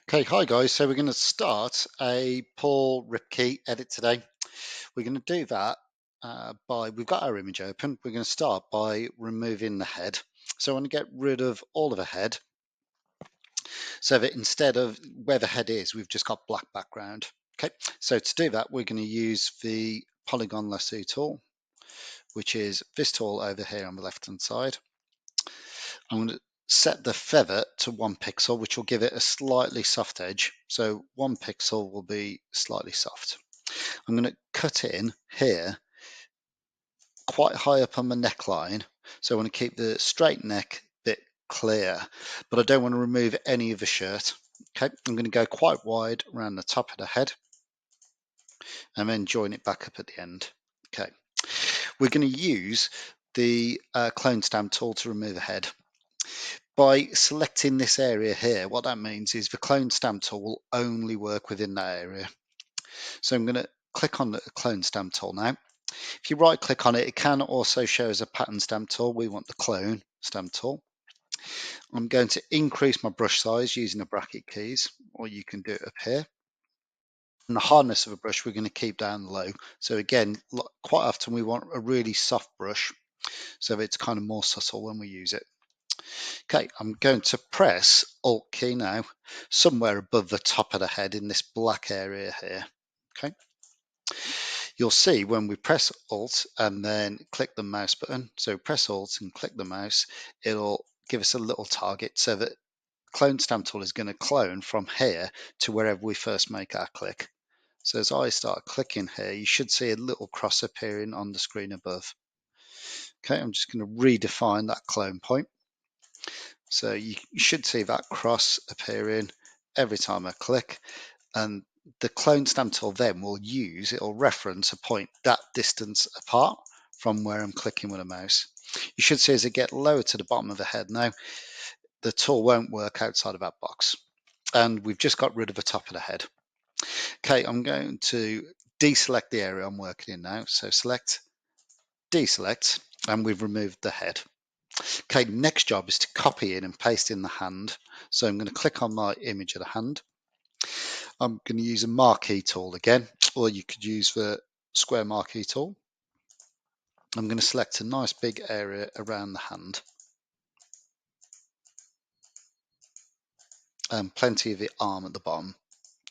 Okay, hi guys. So we're going to start a Paul Ripke edit today. We're going to do that we've got our image open. We're going to start by removing the head. So I want to get rid of all of the head so that instead of where the head is, we've just got black background. Okay, so to do that, we're going to use the polygon lasso tool, which is this tool over here on the left hand side. I'm going to set the feather to 1 pixel, which will give it a slightly soft edge. So 1 pixel will be slightly soft. I'm going to cut in here quite high up on the neckline. So I want to keep the straight neck bit clear, but I don't want to remove any of the shirt. Okay, I'm going to go quite wide around the top of the head and then join it back up at the end. Okay, we're going to use the clone stamp tool to remove the head. By selecting this area here, what that means is the clone stamp tool will only work within that area. So I'm going to click on the clone stamp tool now. If you right click on it, it can also show as a pattern stamp tool. We want the clone stamp tool. I'm going to increase my brush size using the bracket keys, or you can do it up here. And the hardness of a brush, we're going to keep down low. So again, quite often we want a really soft brush, so it's kind of more subtle when we use it. Okay, I'm going to press Alt key now, somewhere above the top of the head in this black area here. Okay. You'll see when we press Alt and then click the mouse button, so press Alt and click the mouse, it'll give us a little target so that clone stamp tool is going to clone from here to wherever we first make our click. So as I start clicking here, you should see a little cross appearing on the screen above. Okay, I'm just going to redefine that clone point. So you should see that cross appearing every time I click, and the clone stamp tool then it'll reference a point that distance apart from where I'm clicking with a mouse. You should see as it get lower to the bottom of the head now, the tool won't work outside of that box. And we've just got rid of the top of the head. Okay, I'm going to deselect the area I'm working in now. So select, deselect, and we've removed the head. Okay, next job is to copy in and paste in the hand. So I'm going to click on my image of the hand. I'm going to use a marquee tool again, or you could use the square marquee tool. I'm going to select a nice big area around the hand and plenty of the arm at the bottom.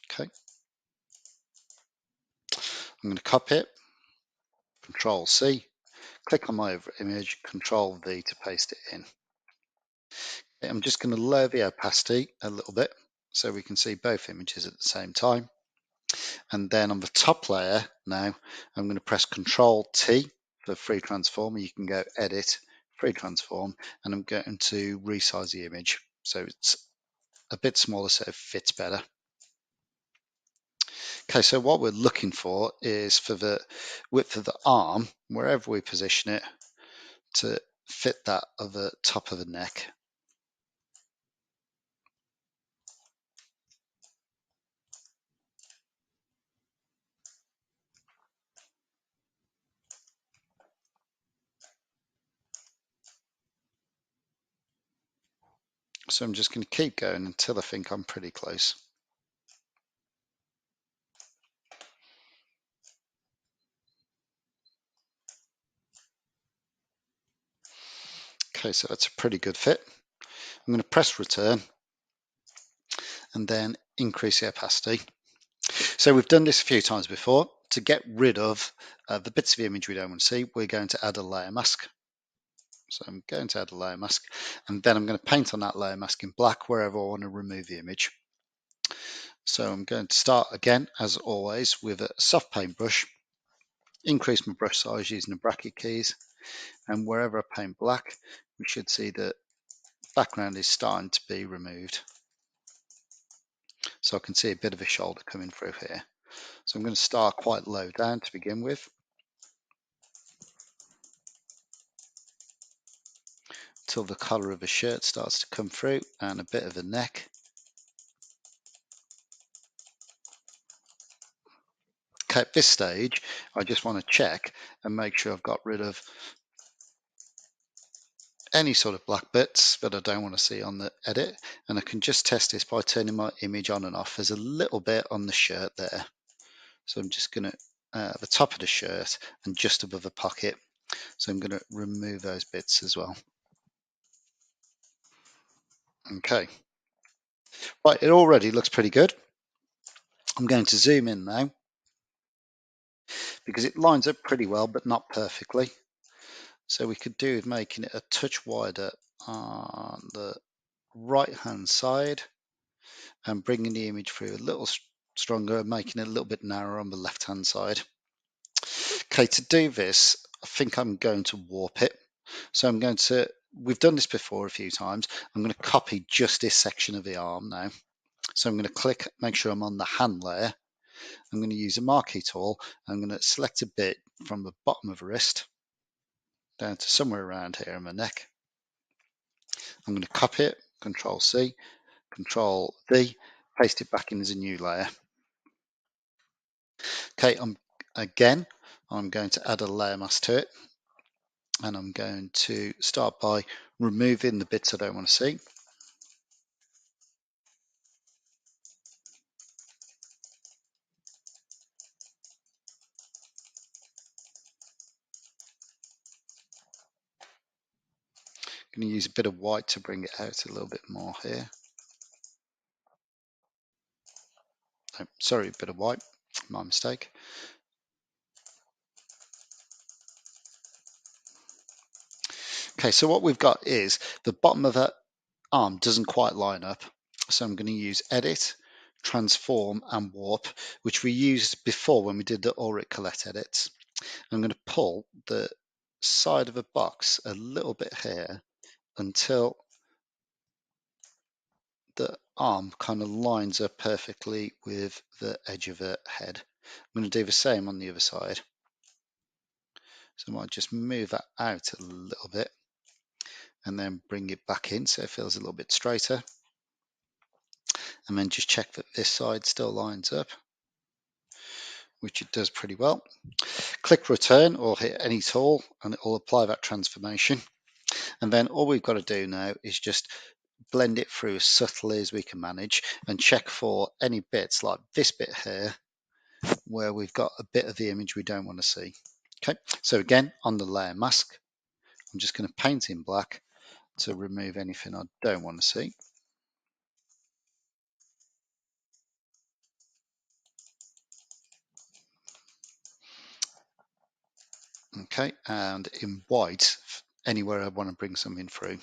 Okay, I'm going to copy it, Control C, click on my image, Control V to paste it in. Okay, I'm just going to lower the opacity a little bit so we can see both images at the same time. And then on the top layer now, I'm going to press Control T for free transform. You can go Edit, Free Transform, and I'm going to resize the image so it's a bit smaller so it fits better. Okay, so what we're looking for is for the width of the arm, wherever we position it, to fit that of the top of the neck. So I'm just going to keep going until I think I'm pretty close. Okay, so that's a pretty good fit. I'm going to press return and then increase the opacity. So we've done this a few times before. To get rid of the bits of the image we don't want to see, we're going to add a layer mask. So I'm going to add a layer mask, and then I'm going to paint on that layer mask in black wherever I want to remove the image. So I'm going to start again, as always, with a soft paintbrush, increase my brush size using the bracket keys, and wherever I paint black, we should see the background is starting to be removed. So I can see a bit of a shoulder coming through here. So I'm going to start quite low down to begin with, till the collar of the shirt starts to come through and a bit of the neck. Okay, at this stage, I just want to check and make sure I've got rid of any sort of black bits that I don't want to see on the edit, and I can just test this by turning my image on and off. There's a little bit on the shirt there, so I'm just going to the top of the shirt and just above the pocket, so I'm going to remove those bits as well. Okay, right, it already looks pretty good. I'm going to zoom in now because it lines up pretty well but not perfectly, so we could do with making it a touch wider on the right hand side and bringing the image through a little stronger and making it a little bit narrower on the left hand side. Okay, to do this, I think I'm going to warp it. So I'm going to, we've done this before a few times. I'm going to copy just this section of the arm now. So I'm going to click, make sure I'm on the hand layer. I'm going to use a marquee tool. I'm going to select a bit from the bottom of the wrist down to somewhere around here in my neck. I'm going to copy it, Control C, Control V, paste it back in as a new layer. Okay, I'm going to add a layer mask to it, and I'm going to start by removing the bits I don't want to see. I'm going to use a bit of white to bring it out a little bit more here. Oh, sorry, a bit of white, my mistake. Okay, so what we've got is the bottom of that arm doesn't quite line up. So I'm going to use Edit, Transform and Warp, which we used before when we did the Ulrich Colette edits. I'm going to pull the side of a box a little bit here until the arm kind of lines up perfectly with the edge of the head. I'm going to do the same on the other side. So I might just move that out a little bit and then bring it back in so it feels a little bit straighter. And then just check that this side still lines up, which it does pretty well. Click return or hit any tool and it will apply that transformation. And then all we've got to do now is just blend it through as subtly as we can manage and check for any bits like this bit here where we've got a bit of the image we don't want to see. Okay, so again, on the layer mask, I'm just going to paint in black to remove anything I don't want to see. Okay, and in white, anywhere I want to bring something through.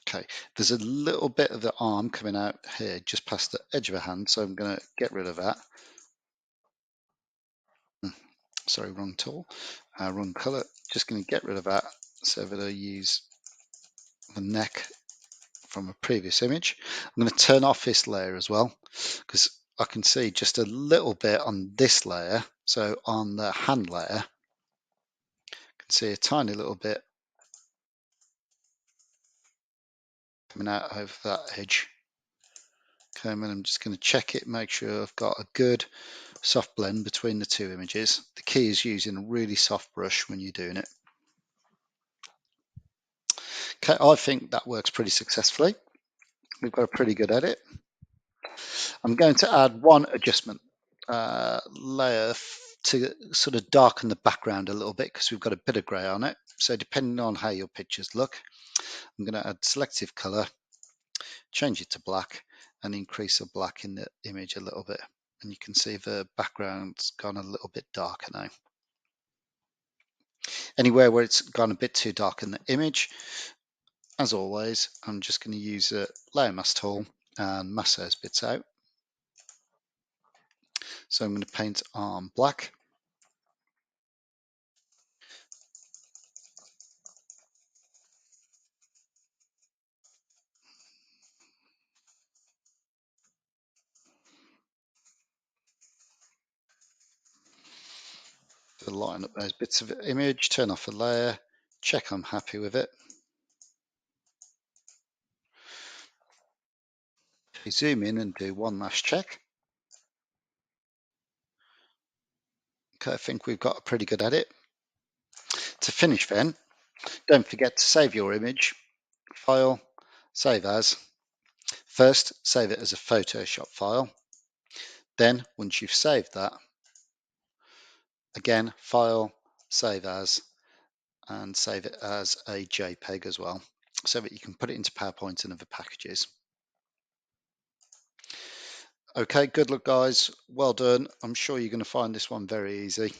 Okay, there's a little bit of the arm coming out here just past the edge of a hand, so I'm going to get rid of that. Sorry, wrong tool, wrong color. Just going to get rid of that so that I use the neck from a previous image. I'm going to turn off this layer as well because I can see just a little bit on this layer. So on the hand layer, I can see a tiny little bit coming out over that edge. Okay, and I'm just going to check it, make sure I've got a good soft blend between the two images. The key is using a really soft brush when you're doing it. Okay, I think that works pretty successfully. We've got a pretty good edit. I'm going to add one adjustment layer to sort of darken the background a little bit because we've got a bit of grey on it. So depending on how your pictures look, I'm going to add selective color, change it to black and increase the black in the image a little bit. And you can see the background's gone a little bit darker now. Anywhere where it's gone a bit too dark in the image, as always, I'm just going to use a layer mask tool and mask those bits out. So I'm going to paint on black. To line up those bits of image, turn off the layer, check I'm happy with it. Zoom in and do one last check. Okay, I think we've got a pretty good edit. To finish then, don't forget to save your image, File, Save As. First, save it as a Photoshop file. Then, once you've saved that, again, File, Save As, and save it as a JPEG as well, so that you can put it into PowerPoint and other packages. Okay, good luck guys, well done. I'm sure you're going to find this one very easy.